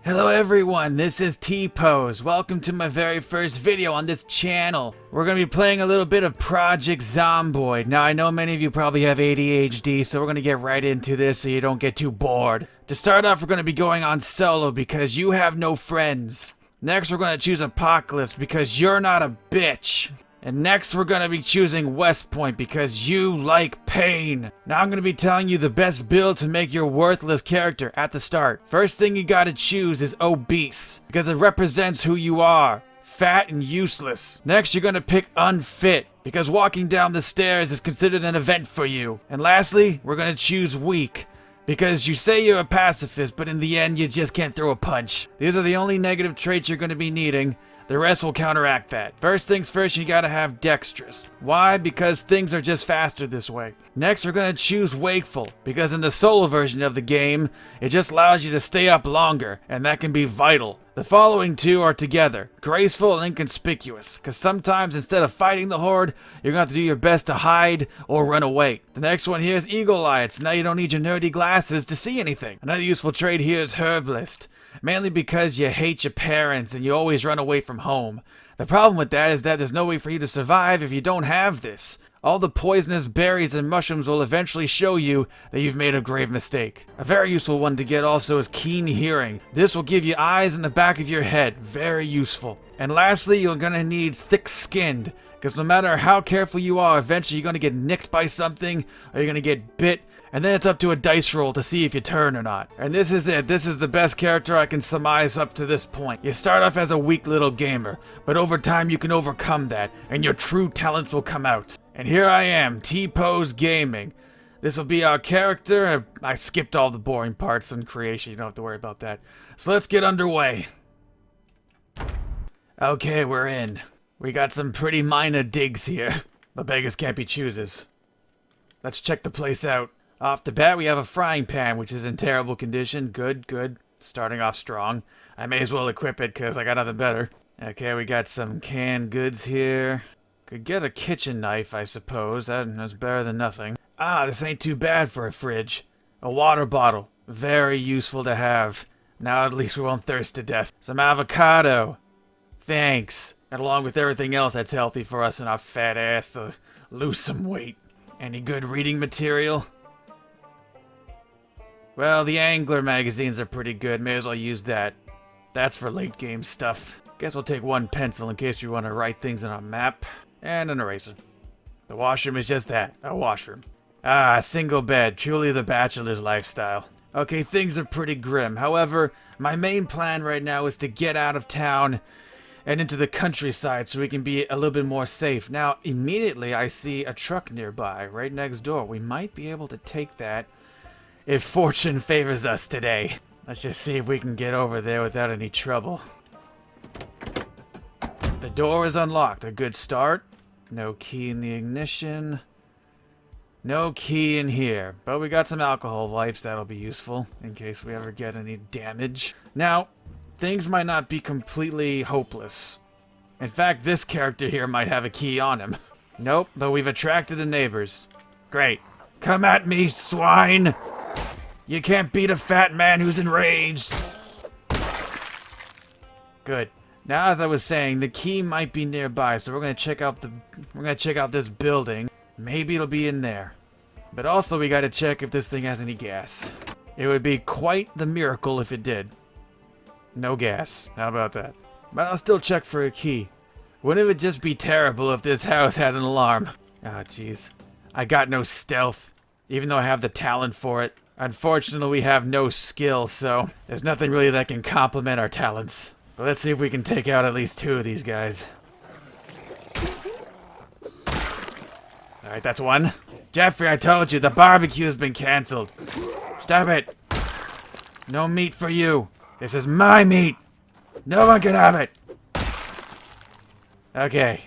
Hello everyone, this is T-Pose. Welcome to my very first video on this channel. We're going to be playing a little bit of Project Zomboid. Now I know many of you probably have ADHD, so we're going to get right into this so you don't get too bored. To start off, we're going to be going on solo because you have no friends. Next, we're going to choose Apocalypse because you're not a bitch. And next we're going to be choosing West Point because you like pain. Now I'm going to be telling you the best build to make your worthless character at the start. First thing you got to choose is Obese because it represents who you are. Fat and useless. Next you're going to pick Unfit because walking down the stairs is considered an event for you. And lastly, we're going to choose Weak because you say you're a pacifist, but in the end you just can't throw a punch. These are the only negative traits you're going to be needing. The rest will counteract that. First things first, you gotta have Dexterous. Why? Because things are just faster this way. Next, we're gonna choose Wakeful, because in the solo version of the game, it just allows you to stay up longer, and that can be vital. The following two are together, Graceful and Inconspicuous, because sometimes instead of fighting the Horde, you're gonna have to do your best to hide or run away. The next one here is Eagle Eye, so now you don't need your nerdy glasses to see anything. Another useful trait here is Herbalist. Mainly because you hate your parents and you always run away from home. The problem with that is that there's no way for you to survive if you don't have this. All the poisonous berries and mushrooms will eventually show you that you've made a grave mistake. A very useful one to get also is Keen Hearing. This will give you eyes in the back of your head. Very useful. And lastly, you're gonna need Thick Skinned. Because no matter how careful you are, eventually you're gonna get nicked by something or you're gonna get bit. And then it's up to a dice roll to see if you turn or not. And this is it. This is the best character I can surmise up to this point. You start off as a weak little gamer, but over time you can overcome that, and your true talents will come out. And here I am, T-Pose Gaming. This will be our character. I skipped all the boring parts in creation. You don't have to worry about that. So let's get underway. Okay, we're in. We got some pretty minor digs here, but beggars can't be choosers. Let's check the place out. Off the bat, we have a frying pan, which is in terrible condition. Good, good. Starting off strong. I may as well equip it, because I got nothing better. Okay, we got some canned goods here. Could get a kitchen knife, I suppose. That's better than nothing. Ah, this ain't too bad for a fridge. A water bottle. Very useful to have. Now at least we won't thirst to death. Some avocado. Thanks. And along with everything else that's healthy for us and our fat ass to lose some weight. Any good reading material? Well, the Angler magazines are pretty good. May as well use that. That's for late game stuff. Guess we'll take one pencil in case we want to write things on a map. And an eraser. The washroom is just that. A washroom. Ah, single bed. Truly the bachelor's lifestyle. Okay, things are pretty grim. However, my main plan right now is to get out of town and into the countryside so we can be a little bit more safe. Now, immediately I see a truck nearby, right next door. We might be able to take that if fortune favors us today. Let's just see if we can get over there without any trouble. The door is unlocked. A good start. No key in the ignition. No key in here. But we got some alcohol wipes. That'll be useful in case we ever get any damage. Now, things might not be completely hopeless. In fact, this character here might have a key on him. Nope, but we've attracted the neighbors. Great. Come at me, swine! You can't beat a fat man who's enraged. Good. Now, as I was saying, the key might be nearby, so we're gonna check out this building. Maybe it'll be in there. But also, we gotta check if this thing has any gas. It would be quite the miracle if it did. No gas. How about that? But I'll still check for a key. Wouldn't it just be terrible if this house had an alarm? Ah, jeez. I got no stealth, even though I have the talent for it. Unfortunately, we have no skill, so there's nothing really that can complement our talents. But let's see if we can take out at least two of these guys. Alright, that's one. Jeffrey, I told you, the barbecue's been canceled. Stop it. No meat for you. This is my meat. No one can have it. Okay.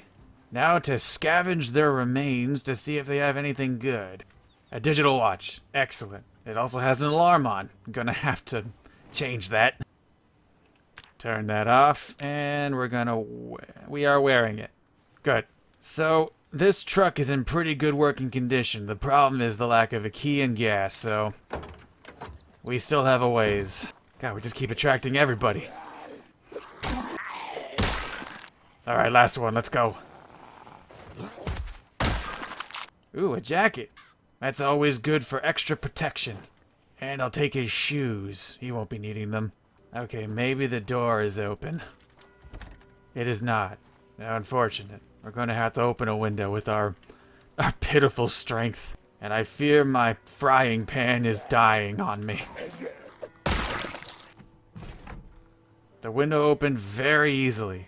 Now to scavenge their remains to see if they have anything good. A digital watch. Excellent. It also has an alarm on. I'm gonna have to change that. Turn that off, and we are wearing it. Good. So, this truck is in pretty good working condition. The problem is the lack of a key and gas, so we still have a ways. God, we just keep attracting everybody. Alright, last one. Let's go. Ooh, a jacket. That's always good for extra protection. And I'll take his shoes. He won't be needing them. Okay, maybe the door is open. It is not. Now, unfortunate. We're going to have to open a window with our pitiful strength. And I fear my frying pan is dying on me. The window opened very easily.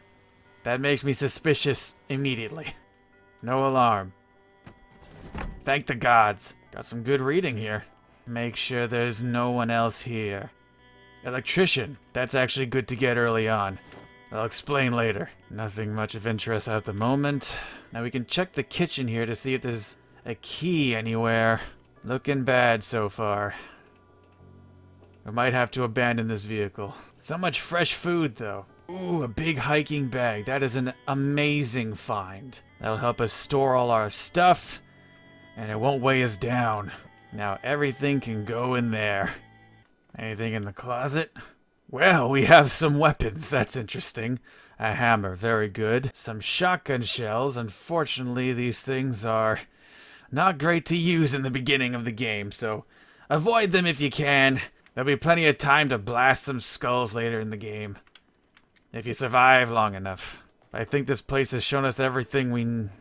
That makes me suspicious immediately. No alarm. Thank the gods. Got some good reading here. Make sure there's no one else here. Electrician. That's actually good to get early on. I'll explain later. Nothing much of interest at the moment. Now we can check the kitchen here to see if there's a key anywhere. Looking bad so far. We might have to abandon this vehicle. So much fresh food though. Ooh, a big hiking bag. That is an amazing find. That'll help us store all our stuff, and it won't weigh us down. Now everything can go in there. Anything in the closet? Well, we have some weapons. That's interesting. A hammer, very good. Some shotgun shells. Unfortunately, these things are not great to use in the beginning of the game, so avoid them if you can. There'll be plenty of time to blast some skulls later in the game. If you survive long enough. I think this place has shown us everything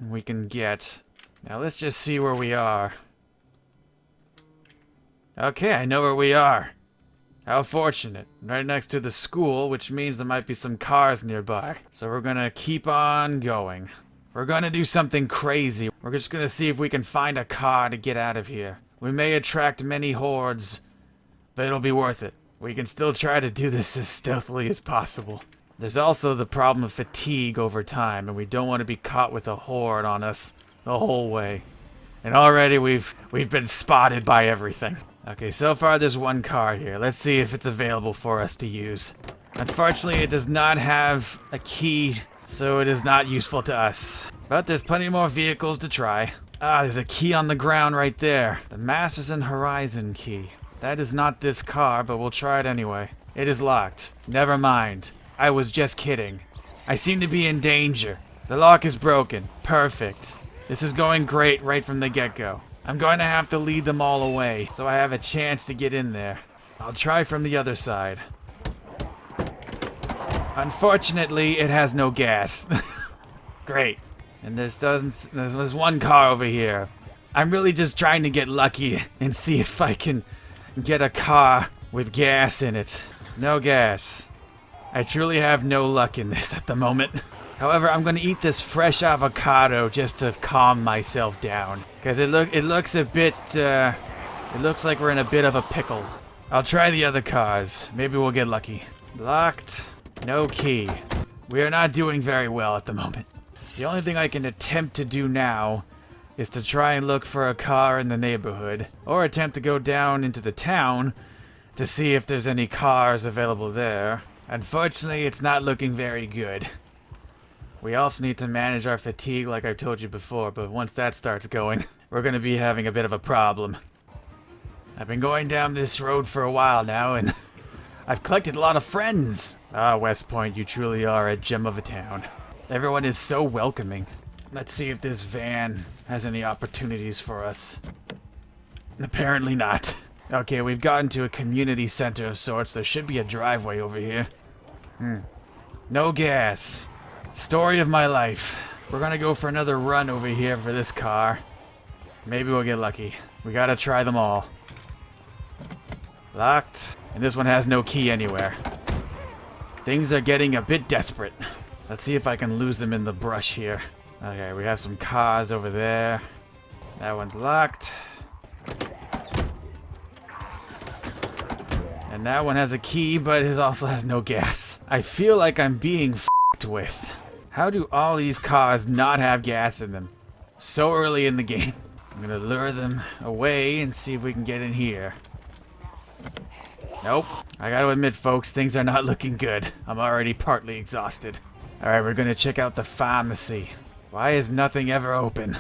we can get. Now let's just see where we are. Okay, I know where we are. How fortunate. Right next to the school, which means there might be some cars nearby. So we're gonna keep on going. We're gonna do something crazy. We're just gonna see if we can find a car to get out of here. We may attract many hordes, but it'll be worth it. We can still try to do this as stealthily as possible. There's also the problem of fatigue over time, and we don't want to be caught with a horde on us the whole way. And already we've been spotted by everything. Okay, so far there's one car here. Let's see if it's available for us to use. Unfortunately, it does not have a key, so it is not useful to us. But there's plenty more vehicles to try. Ah, there's a key on the ground right there. The Masters and Horizon key. That is not this car, but we'll try it anyway. It is locked. Never mind. I was just kidding. I seem to be in danger. The lock is broken. Perfect. This is going great right from the get-go. I'm going to have to lead them all away, so I have a chance to get in there. I'll try from the other side. Unfortunately, it has no gas. Great. And there's one car over here. I'm really just trying to get lucky and see if I can get a car with gas in it. No gas. I truly have no luck in this at the moment. However, I'm going to eat this fresh avocado just to calm myself down. Because it looks a bit, it looks like we're in a bit of a pickle. I'll try the other cars. Maybe we'll get lucky. Locked. No key. We are not doing very well at the moment. The only thing I can attempt to do now is to try and look for a car in the neighborhood. Or attempt to go down into the town to see if there's any cars available there. Unfortunately, it's not looking very good. We also need to manage our fatigue like I told you before, but once that starts going, we're going to be having a bit of a problem. I've been going down this road for a while now, and I've collected a lot of friends. Ah, West Point, you truly are a gem of a town. Everyone is so welcoming. Let's see if this van has any opportunities for us. Apparently not. Okay, we've gotten to a community center of sorts. There should be a driveway over here. No gas. Story of my life. We're gonna go for another run over here for this car. Maybe we'll get lucky. We gotta try them all. Locked. And this one has no key anywhere. Things are getting a bit desperate. Let's see if I can lose them in the brush here. Okay, we have some cars over there. That one's locked. And that one has a key, but it also has no gas. I feel like I'm being f***ed with. How do all these cars not have gas in them so early in the game? I'm gonna lure them away and see if we can get in here. Nope. I gotta admit, folks, things are not looking good. I'm already partly exhausted. Alright, we're gonna check out the pharmacy. Why is nothing ever open?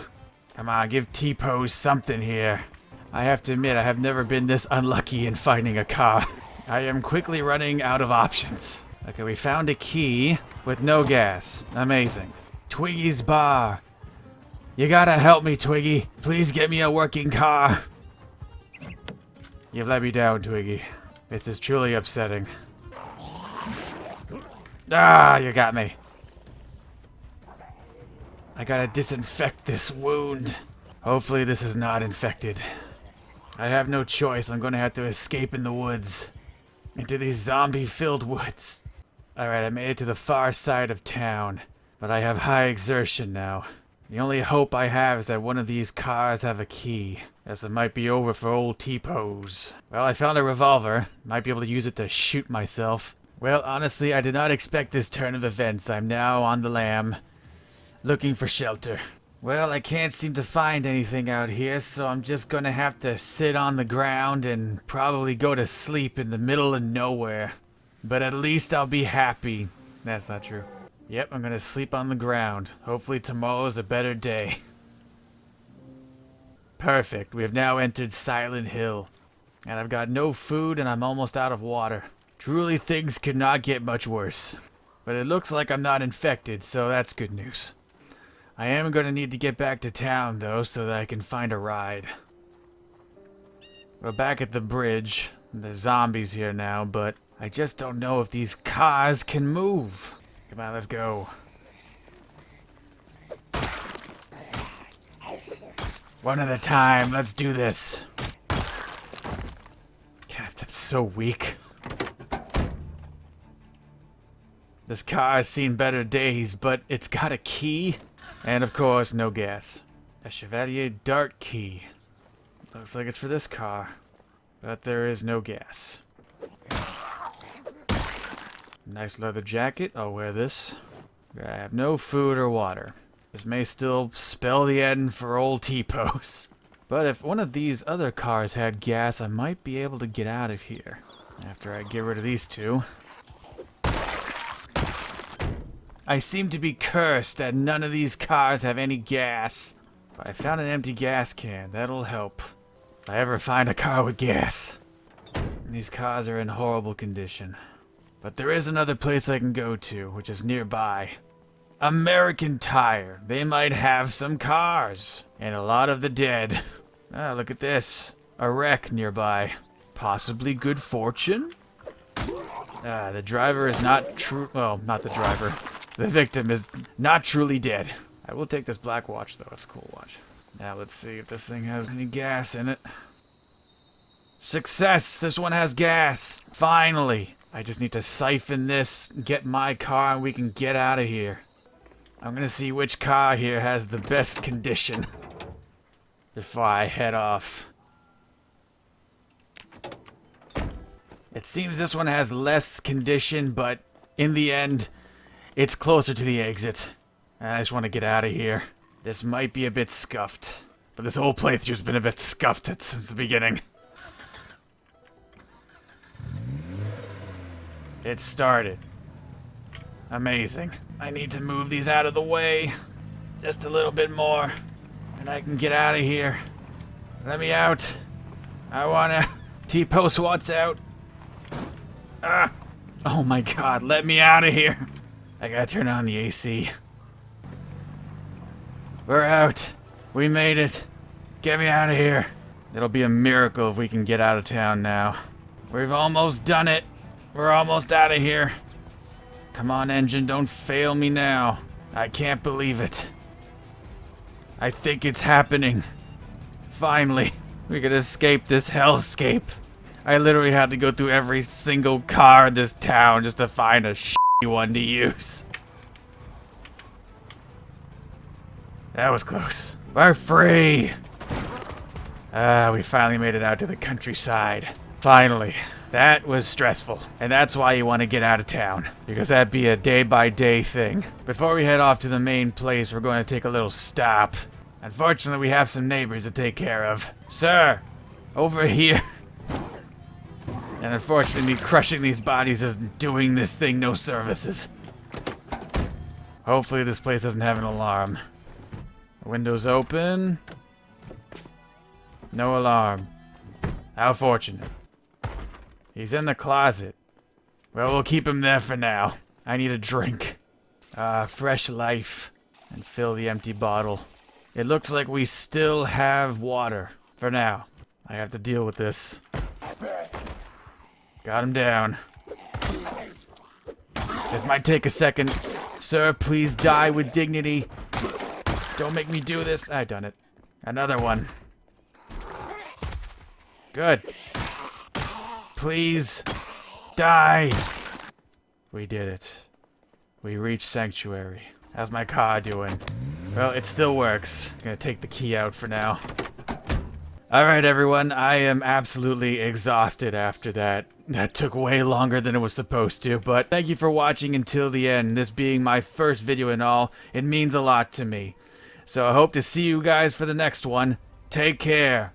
Come on, give T-Pose something here. I have to admit, I have never been this unlucky in finding a car. I am quickly running out of options. Okay, we found a key with no gas. Amazing. Twiggy's bar. You gotta help me, Twiggy. Please get me a working car. You've let me down, Twiggy. This is truly upsetting. Ah, you got me. I gotta disinfect this wound. Hopefully this is not infected. I have no choice. I'm gonna have to escape in the woods. Into these zombie-filled woods. Alright, I made it to the far side of town. But I have high exertion now. The only hope I have is that one of these cars have a key. As it might be over for old T-Pose. Well, I found a revolver. Might be able to use it to shoot myself. Well, honestly, I did not expect this turn of events. I'm now on the lam, looking for shelter. Well, I can't seem to find anything out here, so I'm just gonna have to sit on the ground and probably go to sleep in the middle of nowhere. But at least I'll be happy. That's not true. Yep, I'm gonna sleep on the ground. Hopefully tomorrow's a better day. Perfect. We have now entered Silent Hill. And I've got no food and I'm almost out of water. Truly, things could not get much worse. But it looks like I'm not infected, so that's good news. I am going to need to get back to town, though, so that I can find a ride. We're back at the bridge. There's zombies here now, but I just don't know if these cars can move. Come on, let's go. One at a time, let's do this. God, that's so weak. This car has seen better days, but it's got a key. And of course, no gas. A Chevalier Dart key. Looks like it's for this car. But there is no gas. Nice leather jacket. I'll wear this. I have no food or water. This may still spell the end for old T-Pose. But if one of these other cars had gas, I might be able to get out of here. After I get rid of these two. I seem to be cursed that none of these cars have any gas. But I found an empty gas can. That'll help. If I ever find a car with gas. These cars are in horrible condition. But there is another place I can go to, which is nearby. American Tire. They might have some cars. And a lot of the dead. Ah, look at this. A wreck nearby. Possibly good fortune? Ah, the driver is not true. Well, not the driver. The victim is not truly dead. I will take this black watch, though. It's a cool watch. Now, let's see if this thing has any gas in it. Success! This one has gas! Finally! I just need to siphon this, get my car, and we can get out of here. I'm gonna see which car here has the best condition before I head off. It seems this one has less condition, but in the end, it's closer to the exit. I just want to get out of here. This might be a bit scuffed, but this whole playthrough's been a bit scuffed since the beginning. It started. Amazing. I need to move these out of the way. Just a little bit more, and I can get out of here. Let me out. I wanna... T-Pose wants out. Ah! Oh my god, let me out of here. I gotta turn on the AC. We're out. We made it. Get me out of here. It'll be a miracle if we can get out of town now. We've almost done it. We're almost out of here. Come on, engine, don't fail me now. I can't believe it. I think it's happening. Finally, we could escape this hellscape. I literally had to go through every single car in this town just to find a shitty one to use. That was close. We're free! We finally made it out to the countryside. Finally. That was stressful. And that's why you want to get out of town. Because that'd be a day-by-day thing. Before we head off to the main place, we're going to take a little stop. Unfortunately, we have some neighbors to take care of. Sir! Over here. And unfortunately, me crushing these bodies is doing this thing no services. Hopefully this place doesn't have an alarm. Windows open. No alarm. How fortunate. He's in the closet. Well, we'll keep him there for now. I need a drink. Fresh life. And fill the empty bottle. It looks like we still have water. For now. I have to deal with this. Got him down. This might take a second. Sir, please die with dignity. Don't make me do this. I've done it. Another one. Good. Please die. We did it. We reached sanctuary. How's my car doing? Well, it still works. I'm gonna take the key out for now. Alright everyone, I am absolutely exhausted after that. That took way longer than it was supposed to, but thank you for watching until the end. This being my first video and all, it means a lot to me. So I hope to see you guys for the next one. Take care.